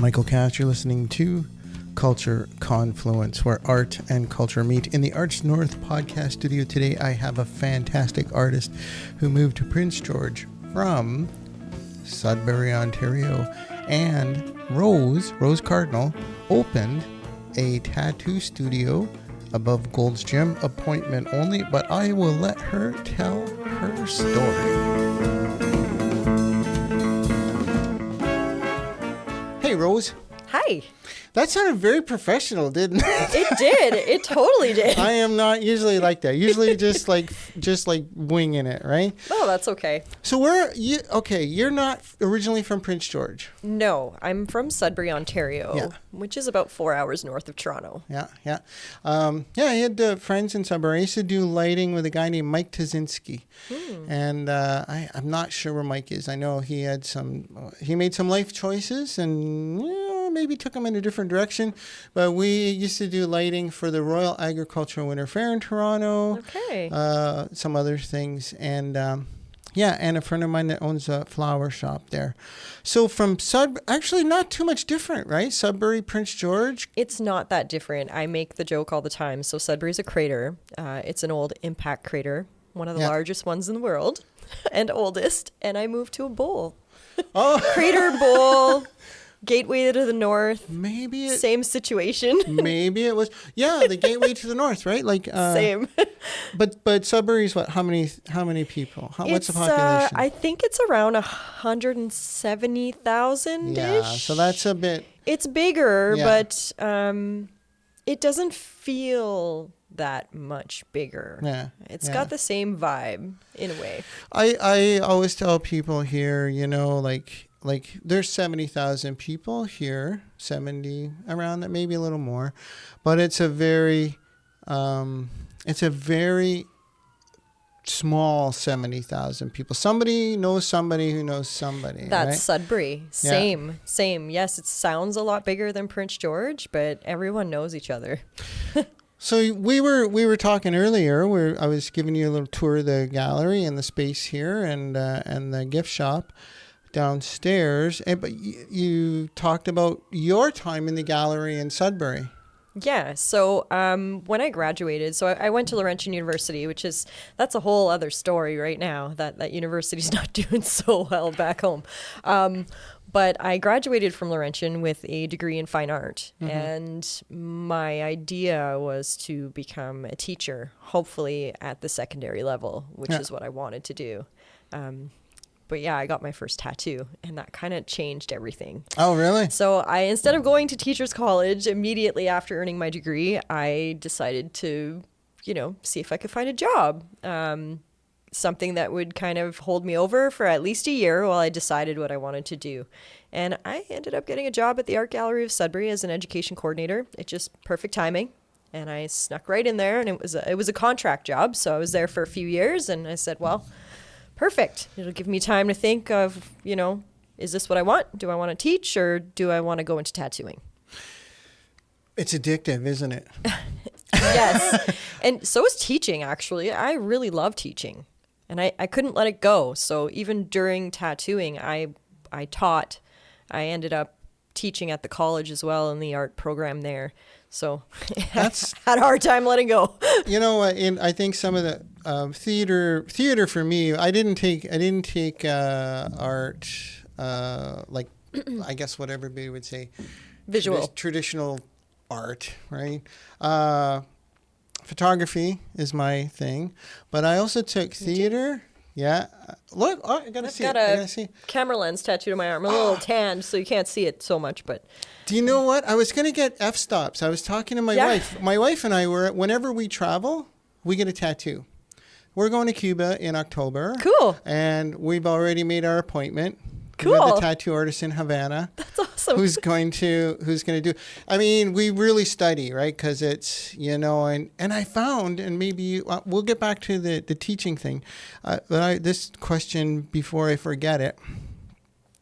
Michael Cash. You're listening to Culture Confluence, where art and culture meet. In the Arts North podcast studio today, I have a fantastic artist who moved to Prince George from Sudbury, Ontario. And Rose Cardinal, opened a tattoo studio above Gold's Gym, appointment only, but I will let her tell her story. Hey, Rose. Hi. That sounded very professional, didn't it? It did. It totally did. I am not usually like that. Usually just like winging it, right? Oh, that's okay. So you're not originally from Prince George. No, I'm from Sudbury, Ontario, which is about 4 hours north of Toronto. Yeah. I had friends in Sudbury. I used to do lighting with a guy named Mike Tazinski. And I'm not sure where Mike is. I know he made some life choices and maybe took him in a different direction. But we used to do lighting for the Royal Agricultural Winter Fair in Toronto. Okay. Some other things. And and a friend of mine that owns a flower shop there. So from actually not too much different, right? Sudbury, Prince George. It's not that different. I make the joke all the time. So Sudbury's a crater. It's an old impact crater, one of the largest ones in the world and oldest. And I moved to a bowl. Oh. Crater bowl. Gateway to the north. Same situation. Maybe it was. Yeah, the gateway to the north, right? Same. But Sudbury's what? How many people? What's the population? I think it's around 170,000-ish. Yeah, so that's a bit. It's bigger, but it doesn't feel that much bigger. Yeah. It's got the same vibe in a way. I always tell people here, like there's 70,000 people here, 70 around that, maybe a little more, but it's a very small 70,000 people. Somebody knows somebody who knows somebody. That's right? Sudbury. Same. Yes, it sounds a lot bigger than Prince George, but everyone knows each other. So we were talking earlier where I was giving you a little tour of the gallery and the space here and the gift shop downstairs, but you talked about your time in the gallery in Sudbury. Yeah, so when I graduated, so I went to Laurentian University, that's a whole other story right now, that university's not doing so well back home. But I graduated from Laurentian with a degree in fine art, and my idea was to become a teacher, hopefully at the secondary level, which is what I wanted to do. But yeah, I got my first tattoo, and that kind of changed everything. Oh, really? So instead of going to teacher's college immediately after earning my degree, I decided to, see if I could find a job. Something that would kind of hold me over for at least a year while I decided what I wanted to do. And I ended up getting a job at the Art Gallery of Sudbury as an education coordinator. It's just perfect timing. And I snuck right in there, and it was a contract job. So I was there for a few years, and I said, well, perfect. It'll give me time to think of, is this what I want? Do I want to teach, or do I want to go into tattooing? It's addictive, isn't it? Yes. And so is teaching, actually. I really love teaching, and I couldn't let it go. So even during tattooing, I taught. I ended up teaching at the college as well in the art program there. So that's had a hard time letting go. I think some of the theater for me, I didn't take art, like I guess what everybody would say, visual, traditional art, right? Photography is my thing, but I also took theater. Yeah. Look, I gotta see. I've got a camera lens tattooed on my arm. I'm a little tanned, so you can't see it so much. But do you know what? I was gonna get f-stops. I was talking to my wife. My wife and I whenever we travel, we get a tattoo. We're going to Cuba in October. Cool. And we've already made our appointment. Cool. With the tattoo artist in Havana. That's awesome. Who's going to do? I mean, we really study, right? Because it's and I found, and maybe we'll get back to the teaching thing, but this question before I forget it,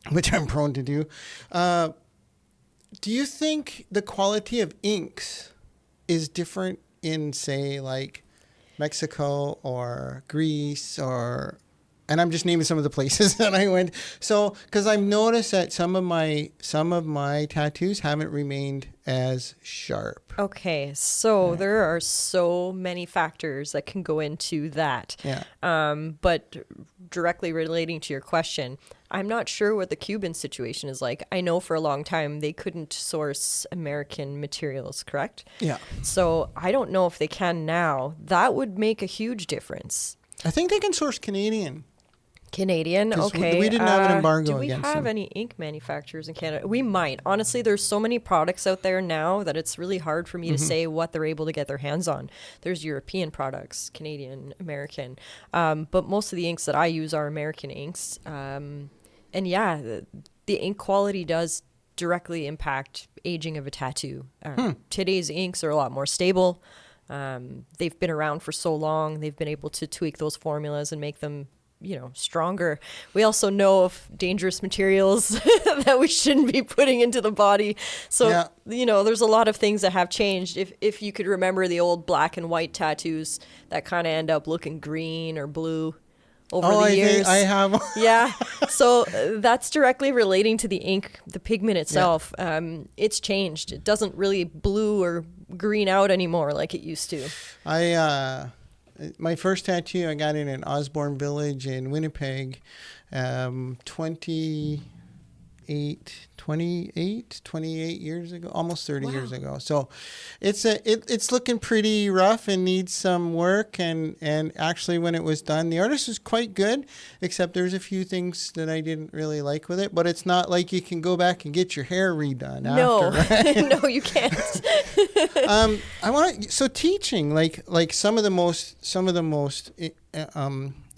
which I'm prone to do. Do you think the quality of inks is different in, say, like Mexico or Greece or and I'm just naming some of the places that I went. So, because I've noticed that some of my tattoos haven't remained as sharp. Okay, so there are so many factors that can go into that. Yeah. But directly relating to your question, I'm not sure what the Cuban situation is like. I know for a long time they couldn't source American materials, correct? Yeah. So I don't know if they can now. That would make a huge difference. I think they can source Canadian. Canadian, 'Cause okay. we didn't have an embargo do we against have them. any ink manufacturers in Canada? We might. Honestly, there's so many products out there now that it's really hard for me to say what they're able to get their hands on. There's European products, Canadian, American. But most of the inks that I use are American inks. And yeah, the ink quality does directly impact aging of a tattoo. Today's inks are a lot more stable. They've been around for so long. They've been able to tweak those formulas and make them, stronger. We also know of dangerous materials that we shouldn't be putting into the body. So, there's a lot of things that have changed. If you could remember the old black and white tattoos that kind of end up looking green or blue over the years. I have. Yeah. So that's directly relating to the ink, the pigment itself. It's changed. It doesn't really blue or green out anymore like it used to. My first tattoo, I got it in Osborne Village in Winnipeg, 28 years ago, almost 30 years ago. So it's looking pretty rough and needs some work. And actually, when it was done, the artist was quite good, except there's a few things that I didn't really like with it. But it's not like you can go back and get your hair redone after. Right? No, you can't. So teaching, like some of the most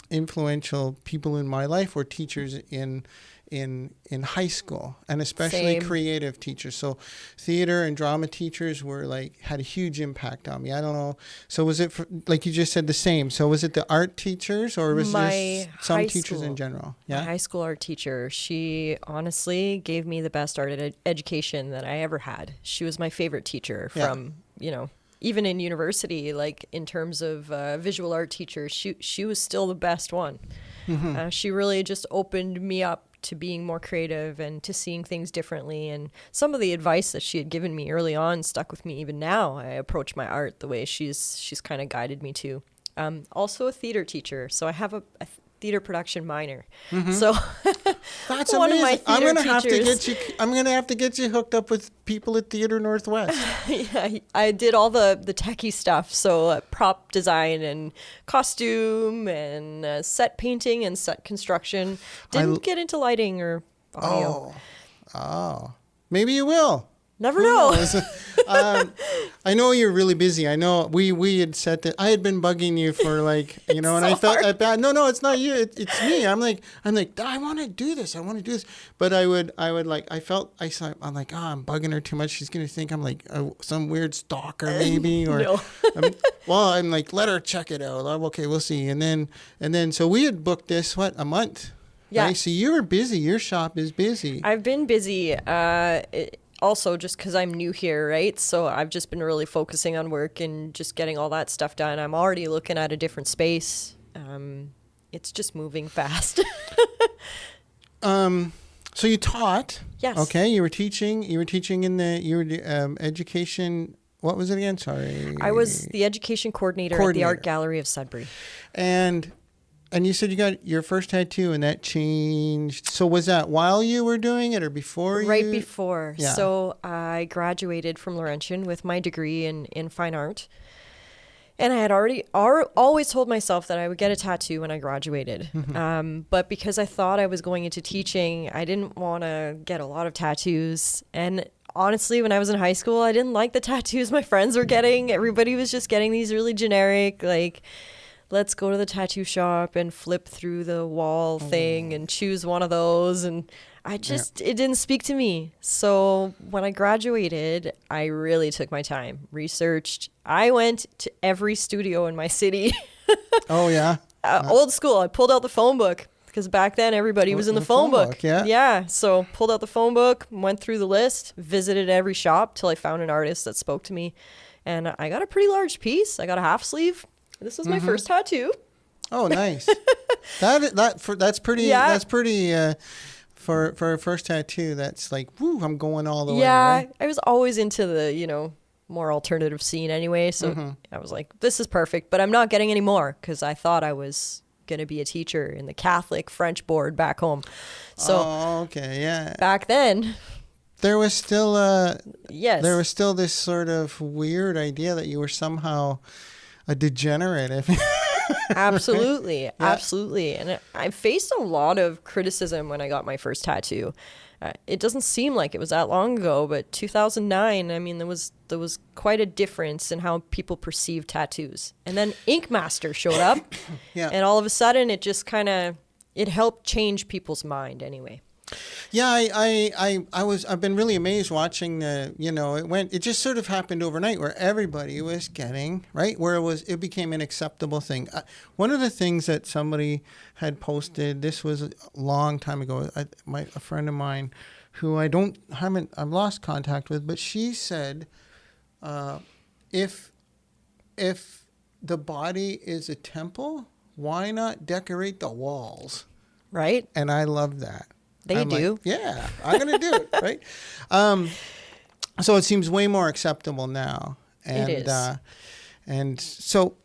influential people in my life were teachers in high school, and especially creative teachers. So theater and drama teachers had a huge impact on me. I don't know. So was it like you just said the same? So was it the art teachers, or was it just some teachers in general? Yeah. My high school art teacher, she honestly gave me the best art education that I ever had. She was my favorite teacher from, even in university, like in terms of visual art teachers, she was still the best one. Mm-hmm. She really just opened me up to being more creative and to seeing things differently. And some of the advice that she had given me early on stuck with me even now. I approach my art the way she's kind of guided me to. Also a theater teacher. So I have a theater production minor. Mm-hmm. So that's one amazing. of my theater I'm gonna have to get you hooked up with people at Theater Northwest. Yeah, I did all the techie stuff. So prop design and costume and set painting and set construction. Didn't get into lighting or audio. Oh, maybe you will. Never know. I know you're really busy. I know we had said that I had been bugging you for and I felt bad. No, it's not you. It's me. I'm like, I want to do this. But I'm bugging her too much. She's going to think I'm like some weird stalker maybe, or no. I'm like, let her check it out. Okay, we'll see. And then so we had booked this, a month? Yeah. Right? So you were busy. Your shop is busy. I've been busy. Also, just because I'm new here, right? So I've just been really focusing on work and just getting all that stuff done. I'm already looking at a different space. It's just moving fast. So you taught. Yes. Okay. You were teaching in the education. What was it again? Sorry. I was the education coordinator at the Art Gallery of Sudbury. And you said you got your first tattoo and that changed. So was that while you were doing it or before you? Right before. Yeah. So I graduated from Laurentian with my degree in fine art. And I had always told myself that I would get a tattoo when I graduated. Mm-hmm. But because I thought I was going into teaching, I didn't want to get a lot of tattoos. And honestly, when I was in high school, I didn't like the tattoos my friends were getting. Everybody was just getting these really generic, let's go to the tattoo shop and flip through the wall thing and choose one of those. And it didn't speak to me. So when I graduated, I really took my time, researched. I went to every studio in my city. Oh, yeah. Old school. I pulled out the phone book because back then everybody was in the phone book. Yeah. Yeah. So pulled out the phone book, went through the list, visited every shop till I found an artist that spoke to me. And I got a pretty large piece. I got a half sleeve. This was my first tattoo. Oh, nice. That's pretty. Yeah. That's pretty. For a first tattoo, that's like, woo, I'm going all the way. Yeah, Right? I was always into the, more alternative scene anyway. So I was like, this is perfect, but I'm not getting any more because I thought I was going to be a teacher in the Catholic French board back home. So okay, yeah. back then, There was still yes. There was still this sort of weird idea that you were somehow a degenerate. Absolutely. Yeah. Absolutely. And I faced a lot of criticism when I got my first tattoo. It doesn't seem like it was that long ago, but 2009, I mean, there was quite a difference in how people perceived tattoos. And then Ink Master showed up. Yeah. And all of a sudden it just it helped change people's mind anyway. Yeah, I've been really amazed watching it just sort of happened overnight where everybody was getting, right, where it became an acceptable thing. One of the things that somebody had posted, this was a long time ago, a friend of mine who I've lost contact with, but she said, if the body is a temple, why not decorate the walls? Right? And I love that. They do. Like, yeah, I'm going to do it, right? So it seems way more acceptable now. And, it is. And so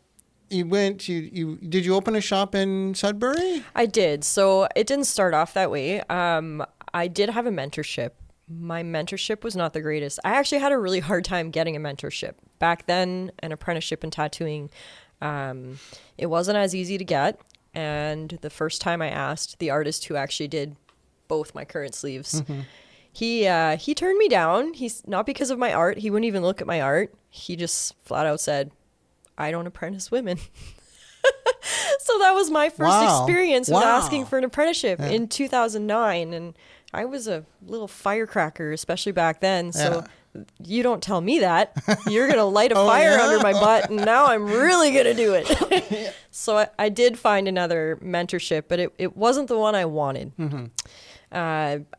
you did you open a shop in Sudbury? I did. So it didn't start off that way. I did have a mentorship. My mentorship was not the greatest. I actually had a really hard time getting a mentorship. Back then, an apprenticeship in tattooing, it wasn't as easy to get. And the first time I asked the artist who actually did both my current sleeves, he turned me down. He's not because of my art. He wouldn't even look at my art. He just flat out said, I don't apprentice women. So that was my first experience with asking for an apprenticeship in 2009. And I was a little firecracker, especially back then. So you don't tell me that. You're going to light a fire under my butt, and now I'm really going to do it. So I did find another mentorship, but it wasn't the one I wanted.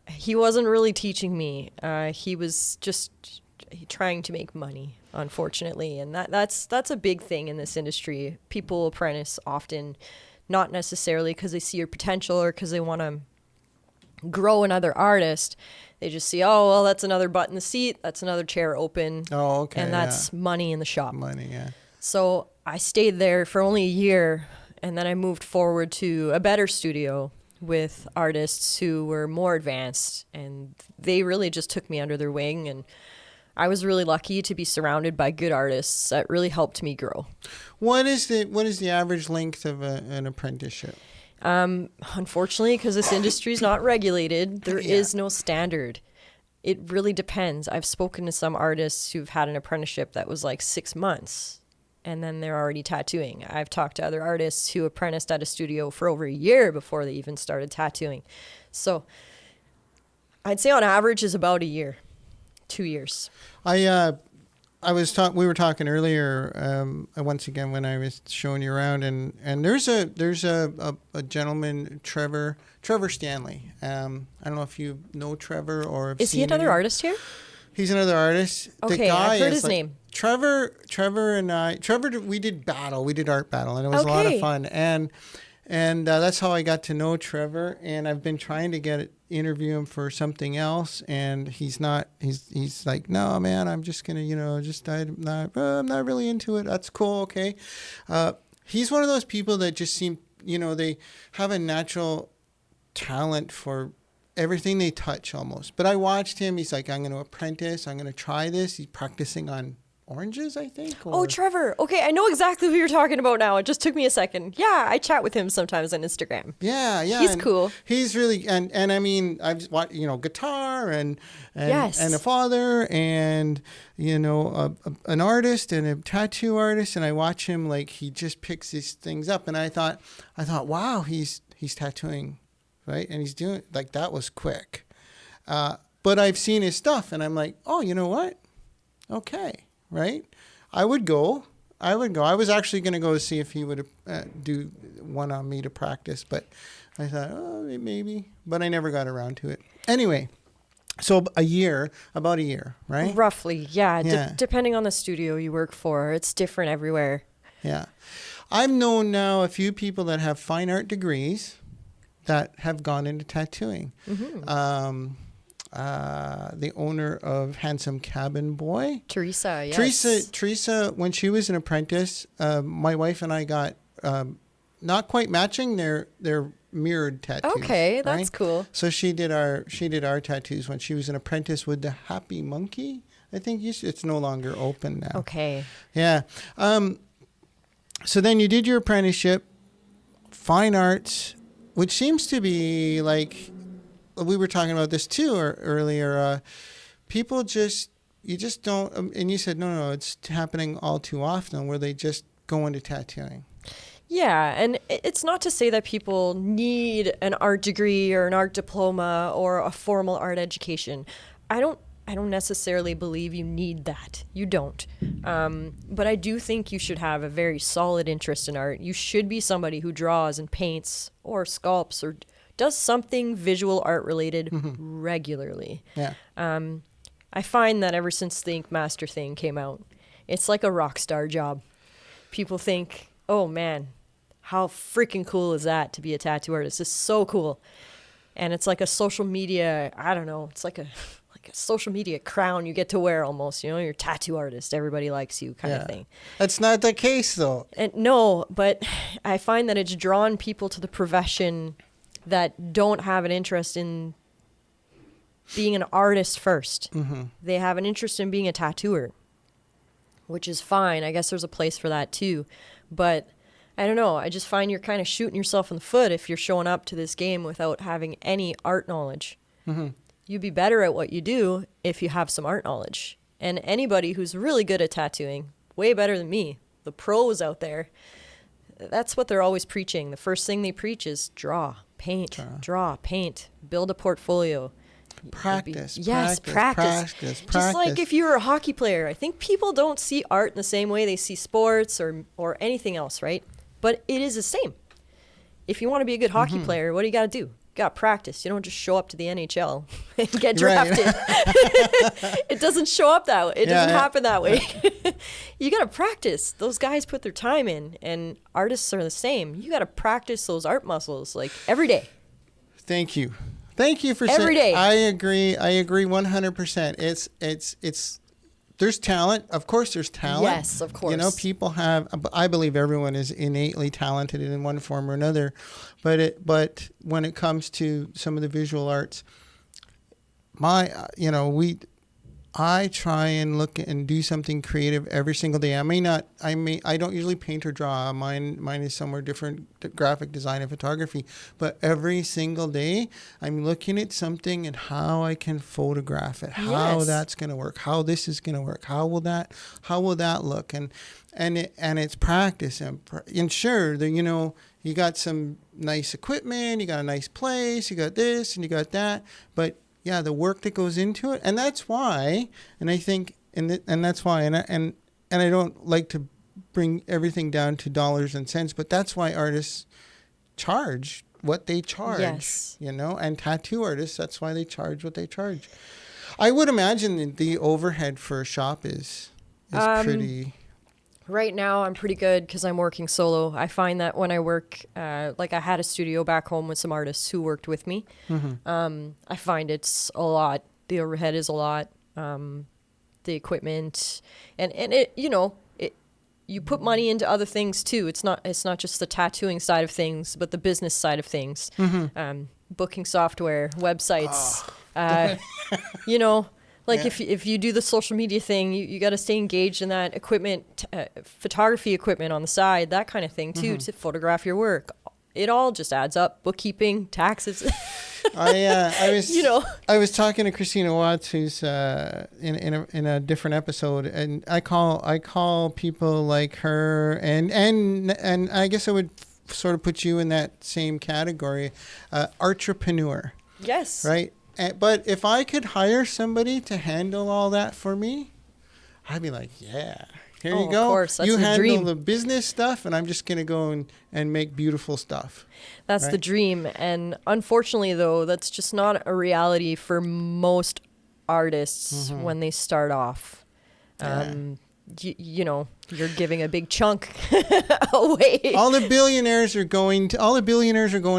He wasn't really teaching me. He was just trying to make money, unfortunately. And that's a big thing in this industry. People apprentice often, not necessarily because they see your potential or because they want to grow another artist. They just see, oh, well, that's another butt in the seat. That's another chair open. Oh, okay. And that's money in the shop. Money, yeah. So I stayed there for only a year, and then I moved forward to a better studio with artists who were more advanced, and they really just took me under their wing. And I was really lucky to be surrounded by good artists that really helped me grow. What is the average length of an apprenticeship? Unfortunately, because this industry is not regulated, there is no standard. It really depends. I've spoken to some artists who've had an apprenticeship that was like 6 months, and then they're already tattooing. I've talked to other artists who apprenticed at a studio for over a year before they even started tattooing. So I'd say on average is about a year, 2 years. We were talking earlier, once again, when I was showing you around, and there's a gentleman, Trevor Stanley. I don't know if you know Trevor or have Is he another artist here? He's another artist. Okay, the guy I've heard his name. Trevor and I, we did art battle, and it was a lot of fun. And that's how I got to know Trevor. And I've been trying to interview him for something else, and he's like, no, man, I'm just gonna, I'm not really into it. That's cool, okay. He's one of those people that just seem, they have a natural talent for everything they touch almost. But I watched him. He's like, I'm going to apprentice. I'm going to try this. He's practicing on oranges, I think. Oh, Trevor. Okay, I know exactly who you're talking about now. It just took me a second. Yeah, I chat with him sometimes on Instagram. Yeah. He's cool. He's really, and I mean, I've watched, guitar and a father and, an artist and a tattoo artist. And I watch him, like, he just picks these things up. And I thought, wow, he's tattooing, right? And he's doing, like, that was quick. But I've seen his stuff and I'm like, oh, you know what? Okay. Right? I would go. I was actually going to go see if he would do one on me to practice, but I thought, oh, maybe. But I never got around to it. Anyway, so about a year, right? Roughly, yeah. Depending on the studio you work for. It's different everywhere. Yeah. I've known now a few people that have fine art degrees that have gone into tattooing. The owner of Handsome Cabin Boy, Teresa, yes. Teresa, when she was an apprentice, my wife and I got not quite matching their mirrored tattoos. Okay, that's right? cool. So she did our tattoos when she was an apprentice with the Happy Monkey. I think it's no longer open now. Okay. Yeah. So then you did your apprenticeship, fine arts, which seems to be like, we were talking about this too earlier. People you just don't, and you said, no, it's happening all too often where they just go into tattooing. Yeah, and it's not to say that people need an art degree or an art diploma or a formal art education. I don't necessarily believe you need that. You don't. But I do think you should have a very solid interest in art. You should be somebody who draws and paints or sculpts or does something visual art related regularly. Yeah. I find that ever since the Ink Master thing came out, it's like a rock star job. People think, oh man, how freaking cool is that to be a tattoo artist? It's so cool. And it's like a social media, I don't know, it's like a social media crown you get to wear almost, you're a tattoo artist, everybody likes you kind of thing. That's not the case though. And no, but I find that it's drawn people to the profession that don't have an interest in being an artist first. They have an interest in being a tattooer, which is fine. I guess there's a place for that too. But I don't know. I just find you're kind of shooting yourself in the foot if you're showing up to this game without having any art knowledge. You'd be better at what you do if you have some art knowledge. And anybody who's really good at tattooing, way better than me, the pros out there, that's what they're always preaching. The first thing they preach is draw, paint, build a portfolio. Practice. Practice. Just like if you were a hockey player, I think people don't see art in the same way they see sports or anything else, right? But it is the same. If you want to be a good hockey player, what do you got to do? You got to practice. You don't just show up to the NHL and get drafted. It doesn't show up that way. It doesn't happen that way. You got to practice. Those guys put their time in, and artists are the same. You got to practice those art muscles like every day. Thank you for saying. Every day. I agree 100%. It's there's talent. Of course there's talent. Yes, of course. People have, I believe everyone is innately talented in one form or another. But when it comes to some of the visual arts, I try and look and do something creative every single day. I don't usually paint or draw. Mine is somewhere different, graphic design and photography. But every single day, I'm looking at something and how I can photograph it, how that's going to work, how this is going to work, how will that look, and it's practice and sure, you got some nice equipment, you got a nice place, you got this and you got that, but yeah, the work that goes into it, and that's why, and I think, and that's why, and I don't like to bring everything down to dollars and cents, but that's why artists charge what they charge, and tattoo artists, that's why they charge what they charge. I would imagine that the overhead for a shop is pretty. Right now, I'm pretty good because I'm working solo. I find that when I work, like I had a studio back home with some artists who worked with me. I find it's a lot. The overhead is a lot. The equipment, and it, you put money into other things too. It's not just the tattooing side of things, but the business side of things. Booking software, websites. If you do the social media thing, you got to stay engaged in that equipment, photography equipment on the side, that kind of thing too, to photograph your work. It all just adds up. Bookkeeping, taxes. I was talking to Christina Watts, who's in a different episode, and I call people like her, and I guess I would sort of put you in that same category, entrepreneur. Yes. Right. But if I could hire somebody to handle all that for me, I'd be like, yeah, here you go. Of course, that's you the handle dream. the business stuff, and I'm just going to go and make beautiful stuff. That's right? the dream. And unfortunately, though, that's just not a reality for most artists when they start off. you know, you're giving a big chunk away. All the billionaires are going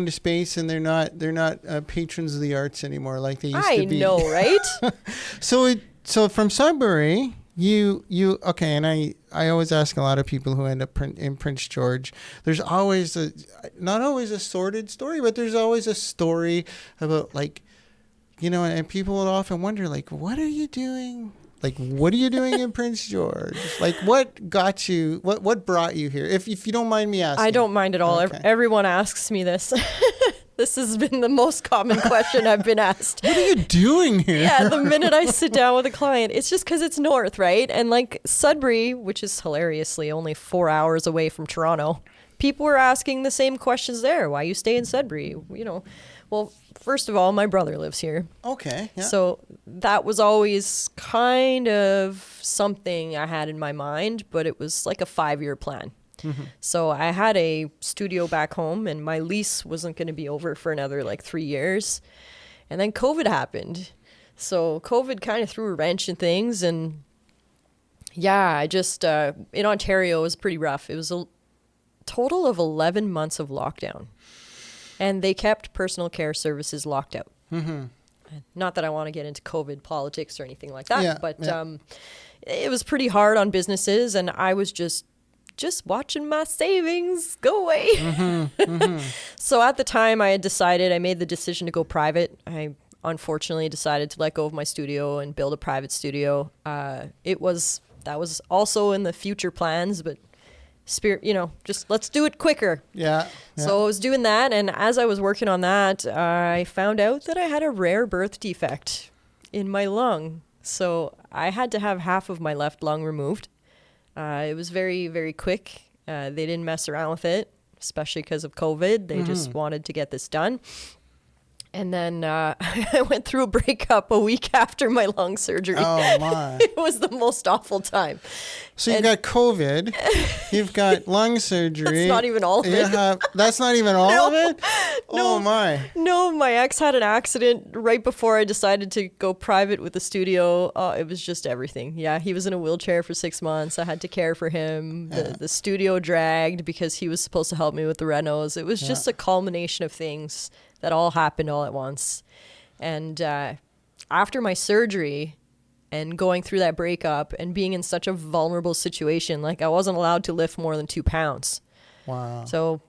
to space, and they're not patrons of the arts anymore like they used to be. I know, right? So from Sudbury, you okay, and I always ask a lot of people who end up in Prince George. There's always not always a sordid story, but there's always a story about, like, you know, and people will often wonder, like, what are you doing? Like, what are you doing in Prince George? Like, what got you? What brought you here? If you don't mind me asking. I don't mind at all. Okay. Everyone asks me this. This has been the most common question I've been asked. What are you doing here? Yeah, the minute I sit down with a client, it's just because it's north, right? And like Sudbury, which is hilariously only 4 hours away from Toronto, people were asking the same questions there. Why you stay in Sudbury? You know, well, first of all, my brother lives here. Okay. Yeah. So that was always kind of something I had in my mind, but it was like a 5-year plan. Mm-hmm. So I had a studio back home, and my lease wasn't going to be over for another like 3 years. And then COVID happened. So COVID kind of threw a wrench in things. And yeah, I just, in Ontario, it was pretty rough. It was a total of 11 months of lockdown. And they kept personal care services locked out. Mm-hmm. Not that I want to get into COVID politics or anything like that, but it was pretty hard on businesses, and I was just watching my savings go away. Mm-hmm, mm-hmm. So at the time I made the decision to go private. I unfortunately decided to let go of my studio and build a private studio. That was also in the future plans, but just let's do it quicker. Yeah. So I was doing that, and as I was working on that, I found out that I had a rare birth defect in my lung. So I had to have half of my left lung removed. It was very, very quick. They didn't mess around with it, especially because of COVID. They just wanted to get this done. And then I went through a breakup a week after my lung surgery. Oh, my. It was the most awful time. So you've got COVID, you've got lung surgery. That's not even all of it. That's not even all of it? Oh, my. No, my ex had an accident right before I decided to go private with the studio. It was just everything. Yeah, he was in a wheelchair for 6 months. I had to care for him. The studio dragged because he was supposed to help me with the renos. It was just a culmination of things that all happened all at once. And after my surgery and going through that breakup and being in such a vulnerable situation, like I wasn't allowed to lift more than 2 pounds. Wow. So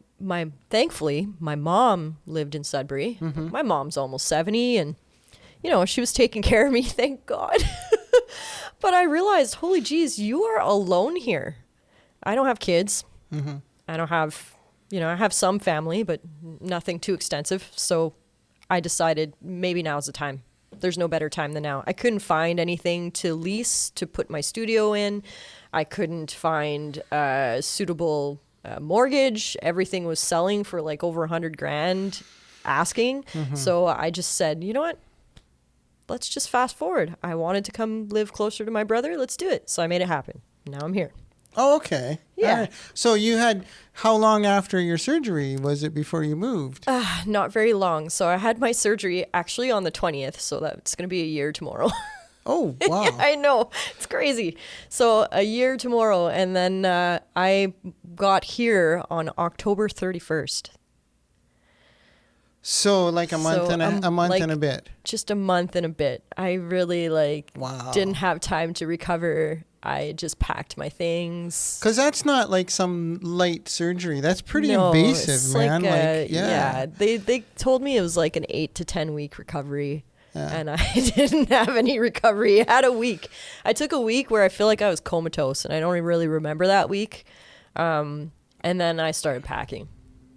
thankfully, my mom lived in Sudbury. Mm-hmm. My mom's almost 70, and, she was taking care of me, thank God. But I realized, holy geez, you are alone here. I don't have kids. Mm-hmm. I don't have... I have some family, but nothing too extensive. So I decided maybe now's the time. There's no better time than now. I couldn't find anything to lease to put my studio in. I couldn't find a suitable mortgage. Everything was selling for like over $100,000 asking. Mm-hmm. So I just said, you know what? Let's just fast forward. I wanted to come live closer to my brother. Let's do it. So I made it happen. Now I'm here. Oh, okay. Yeah. Right. So how long after your surgery was it before you moved? Not very long. So I had my surgery actually on the 20th. So that's going to be a year tomorrow. Oh, wow. Yeah, I know. It's crazy. So a year tomorrow. And then I got here on October 31st. So like a month and a bit. Just a month and a bit. I really didn't have time to recover. I just packed my things. Because that's not like some light surgery. That's pretty invasive, man. They told me it was like an 8 to 10 week recovery. Yeah. And I didn't have any recovery. I had a week. I took a week where I feel like I was comatose, and I don't really remember that week. And then I started packing.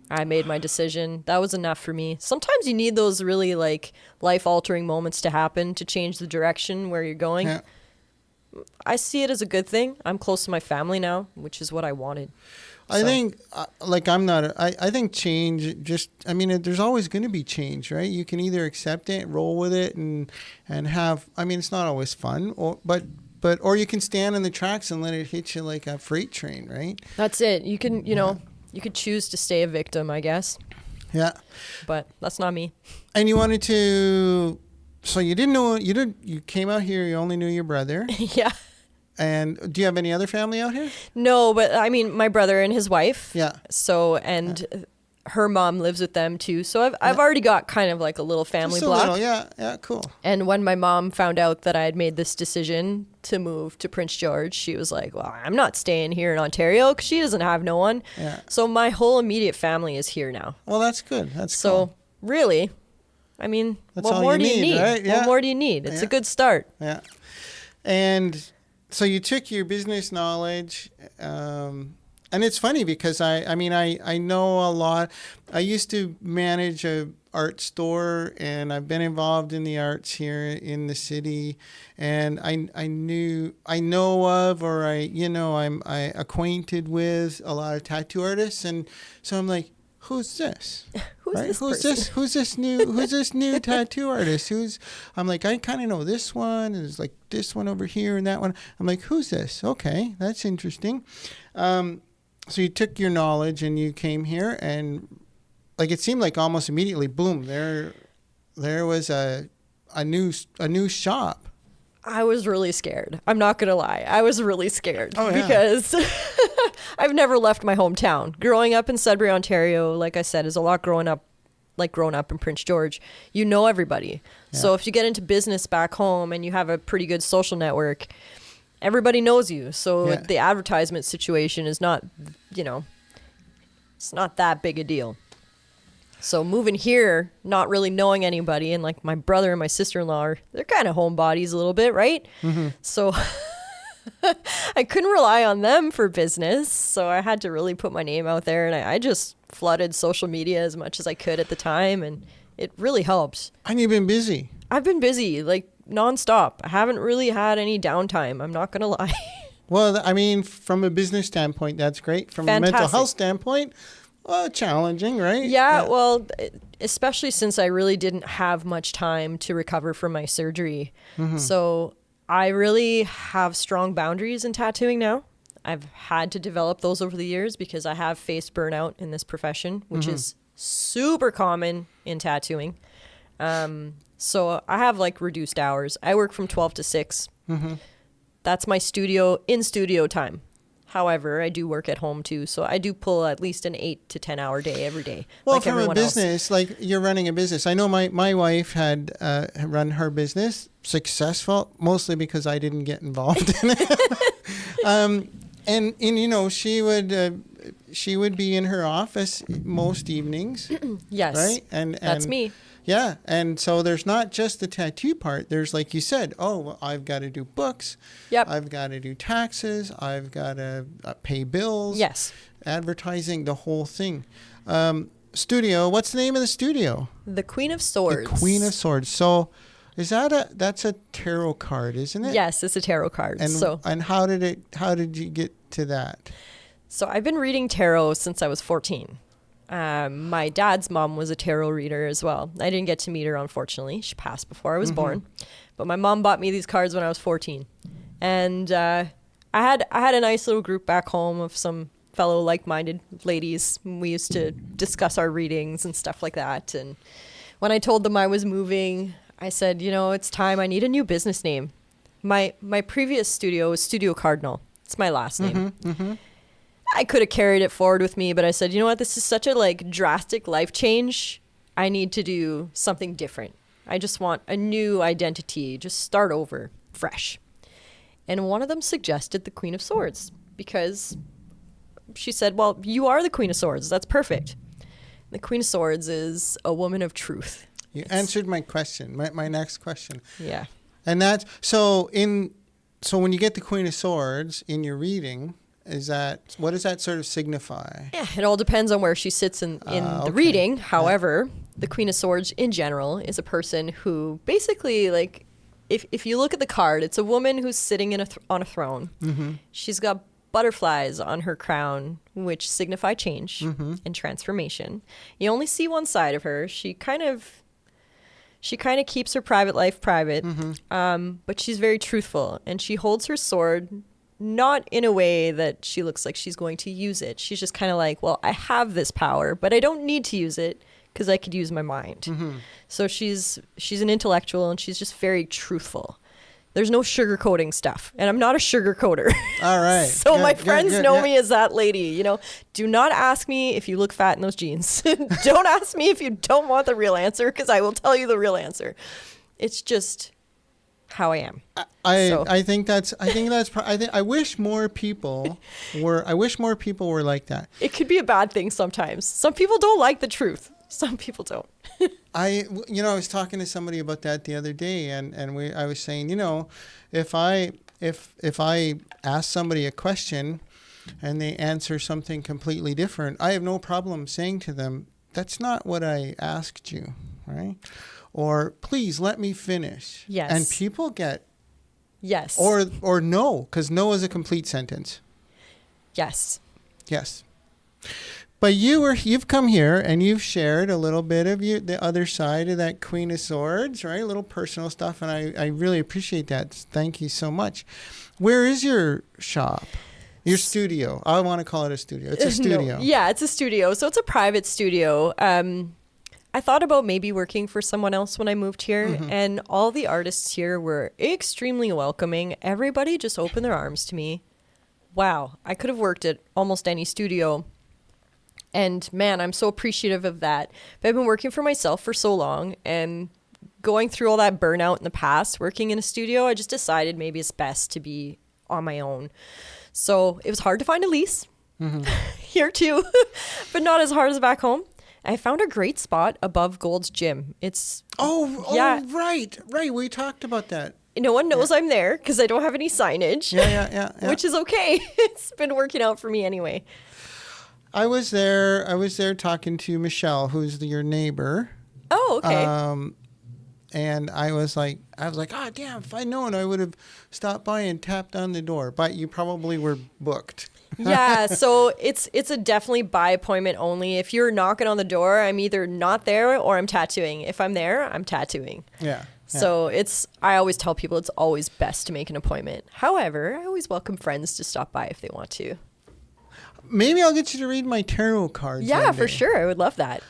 I made my decision. That was enough for me. Sometimes you need those really like life-altering moments to happen to change the direction where you're going. Yeah. I see it as a good thing. I'm close to my family now, which is what I wanted. I think, I think change there's always going to be change, right? You can either accept it, roll with it, and have, it's not always fun, or you can stand on the tracks and let it hit you like a freight train, right? That's it. You can, you could choose to stay a victim, I guess. Yeah. But that's not me. And you wanted to... So you came out here, you only knew your brother. Yeah. And do you have any other family out here? No, but I mean, my brother and his wife. Yeah. So, and her mom lives with them too. So I've already got kind of like a little family Just a block. little, yeah, cool. And when my mom found out that I had made this decision to move to Prince George, she was like, well, I'm not staying here in Ontario because she doesn't have no one. Yeah. So my whole immediate family is here now. Well, that's good. That's So cool. really, I mean, That's what all more you do you need, need? right? Yeah. What more do you need? It's a good start. Yeah. And so you took your business knowledge, and it's funny because I know a lot. I used to manage a art store, and I've been involved in the arts here in the city, and I know of, or I'm acquainted with a lot of tattoo artists, and so I'm like, who's this? Who's this new tattoo artist? I'm like, I kind of know this one, and there's like this one over here and that one. I'm like, who's this? Okay, that's interesting. So you took your knowledge and you came here, and like it seemed like almost immediately, boom, there was a new shop. I was really scared. I'm not going to lie. I was really scared because I've never left my hometown. Growing up in Sudbury, Ontario, like I said, is a lot growing up in Prince George. You know everybody. Yeah. So if you get into business back home and you have a pretty good social network, everybody knows you. So the advertisement situation is not, it's not that big a deal. So moving here, not really knowing anybody, and like my brother and my sister-in-law, they're kind of homebodies a little bit, right? Mm-hmm. So I couldn't rely on them for business. So I had to really put my name out there, and I just flooded social media as much as I could at the time, and it really helped. And you've been busy. I've been busy, like nonstop. I haven't really had any downtime. I'm not going to lie. Well, I mean, from a business standpoint, that's great. From a mental health standpoint, challenging, right? Yeah, well, especially since I really didn't have much time to recover from my surgery. Mm-hmm. So I really have strong boundaries in tattooing now. I've had to develop those over the years because I have faced burnout in this profession, which is super common in tattooing. So I have like reduced hours. I work from 12 to 6. Mm-hmm. That's my in-studio time. However, I do work at home too, so I do pull at least an 8 to 10 hour day every day. Well, like from a business, like you're running a business. I know my wife had run her business, successful, mostly because I didn't get involved in it. And she would be in her office most evenings. Yes, right, and that's me. Yeah, and so there's not just the tattoo part. There's, like you said, well, I've got to do books. Yep. I've got to do taxes. I've got to pay bills. Yes. Advertising, the whole thing. Studio, what's the name of the studio? The Queen of Swords. The Queen of Swords. So that's a tarot card, isn't it? Yes, it's a tarot card. And how did you get to that? So I've been reading tarot since I was 14. My dad's mom was a tarot reader as well. I didn't get to meet her, unfortunately. She passed before I was born. But my mom bought me these cards when I was 14. And I had a nice little group back home of some fellow like-minded ladies. We used to discuss our readings and stuff like that. And when I told them I was moving, I said, it's time. I need a new business name. My previous studio was Studio Cardinal. It's my last name. I could have carried it forward with me, but I said, you know what? This is such a drastic life change. I need to do something different. I just want a new identity, just start over, fresh. And one of them suggested the Queen of Swords because she said, well, you are the Queen of Swords. That's perfect. The Queen of Swords is a woman of truth. You answered my question, my next question. Yeah. And that's, so when you get the Queen of Swords in your reading, what does that sort of signify? Yeah, it all depends on where she sits in the reading. However, the Queen of Swords in general is a person who basically, if you look at the card, it's a woman who's sitting on a throne. Mm-hmm. She's got butterflies on her crown, which signify change and transformation. You only see one side of her. She kind of keeps her private life private, but she's very truthful, and she holds her sword not in a way that she looks like she's going to use it. She's just kind of like, well, I have this power, but I don't need to use it because I could use my mind. So she's an intellectual, and she's just very truthful. There's no sugarcoating stuff, and I'm not a sugarcoater. All right. So my friends know me as that lady. You know, do not ask me if you look fat in those jeans. Don't ask me if you don't want the real answer, because I will tell you the real answer. It's just how I am. I wish more people were like that. It could be a bad thing sometimes. Some people don't like the truth. Some people don't. I was talking to somebody about that the other day, and I was saying, if I ask somebody a question and they answer something completely different, I have no problem saying to them, that's not what I asked you, right? Or please let me finish. Yes. And people get yes. Or no, because no is a complete sentence. Yes. Yes. But you've come here and you've shared a little bit of the other side of that Queen of Swords, right? A little personal stuff, and I really appreciate that. Thank you so much. Where is your shop? Your studio? I want to call it a studio. It's a studio. No. Yeah, it's a studio. So it's a private studio. I thought about maybe working for someone else when I moved here, and all the artists here were extremely welcoming. Everybody just opened their arms to me. Wow, I could have worked at almost any studio. And man, I'm so appreciative of that. But I've been working for myself for so long, and going through all that burnout in the past, working in a studio, I just decided maybe it's best to be on my own. So it was hard to find a lease here too, but not as hard as back home. I found a great spot above Gold's Gym. Right. We talked about that. No one knows I'm there because I don't have any signage. Yeah. Which is okay. It's been working out for me anyway. I was there talking to Michelle, who's your neighbor. Oh, okay. And I was like, oh, damn, if I'd known, I would have stopped by and tapped on the door. But you probably were booked. Yeah, so it's a definitely by appointment only. If you're knocking on the door, I'm either not there or I'm tattooing. If I'm there, I'm tattooing. Yeah. So I always tell people it's always best to make an appointment. However, I always welcome friends to stop by if they want to. Maybe I'll get you to read my tarot cards. Yeah, for sure. I would love that.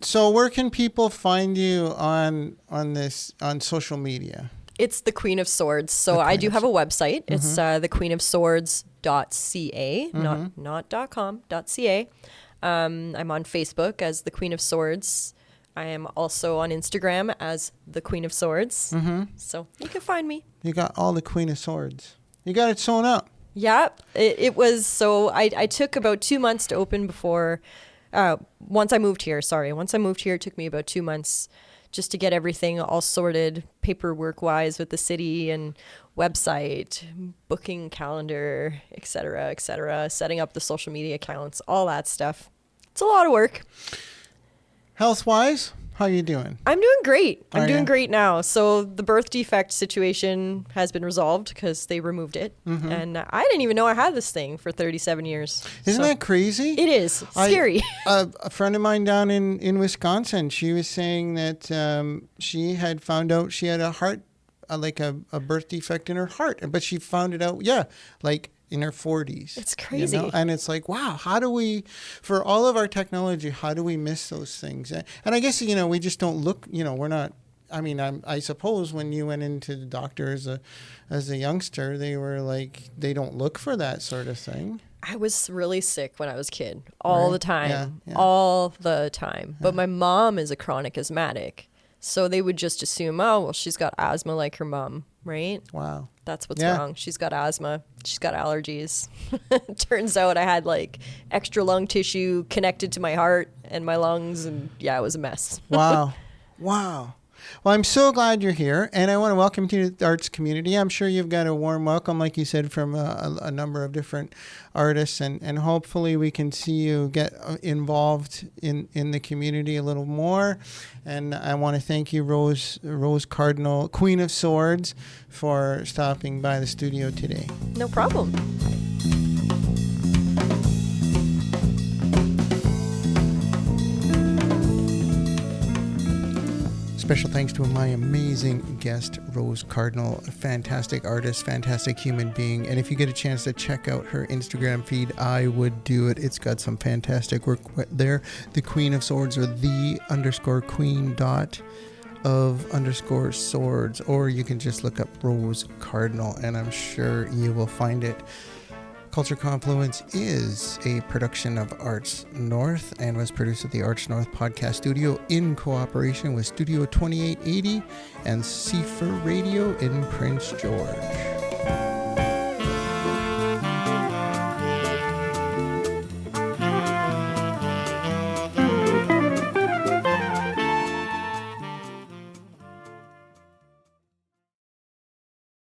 So where can people find you on social media? It's the Queen of Swords. So I do have a website. It's thequeenofswords.ca, not .com, .ca. I'm on Facebook as the Queen of Swords. I am also on Instagram as the Queen of Swords. So you can find me. You got all the Queen of Swords. You got it sewn up. Yeah, it was. So I took about 2 months to open before. Once I moved here, it took me about 2 months just to get everything all sorted paperwork wise with the city and website, booking calendar, et cetera, setting up the social media accounts, all that stuff. It's a lot of work. Health wise, how you doing? I'm doing great. I'm doing great now. So the birth defect situation has been resolved because they removed it. And I didn't even know I had this thing for 37 years. Isn't that crazy? It is. Scary. A friend of mine down in Wisconsin, she was saying that she had found out she had a heart, a birth defect in her heart. But she found it out, in her 40s. It's crazy. And it's like, wow, how do we, for all of our technology, how do we miss those things? And I guess, we just don't look, we're not, I suppose when you went into the doctor as a youngster, they were like, they don't look for that sort of thing. I was really sick when I was a kid, all the time, Yeah. all the time. But my mom is a chronic asthmatic. So they would just assume, oh, well, she's got asthma like her mom, right? Wow. That's what's wrong. She's got asthma. She's got allergies. Turns out I had extra lung tissue connected to my heart and my lungs. And it was a mess. Wow. Well, I'm so glad you're here, and I want to welcome you to the arts community. I'm sure you've got a warm welcome, like you said, from a number of different artists, and hopefully we can see you get involved in the community a little more. And I want to thank you, Rose Cardinal, Queen of Swords, for stopping by the studio today. No problem. Special thanks to my amazing guest, Rose Cardinal, a fantastic artist, fantastic human being. And if you get a chance to check out her Instagram feed, I would do it. It's got some fantastic work there. The Queen of Swords, or the_queen. _swords, or you can just look up Rose Cardinal, and I'm sure you will find it. Culture Confluence is a production of Arts North and was produced at the Arts North Podcast Studio in cooperation with Studio 2880 and Cipher Radio in Prince George.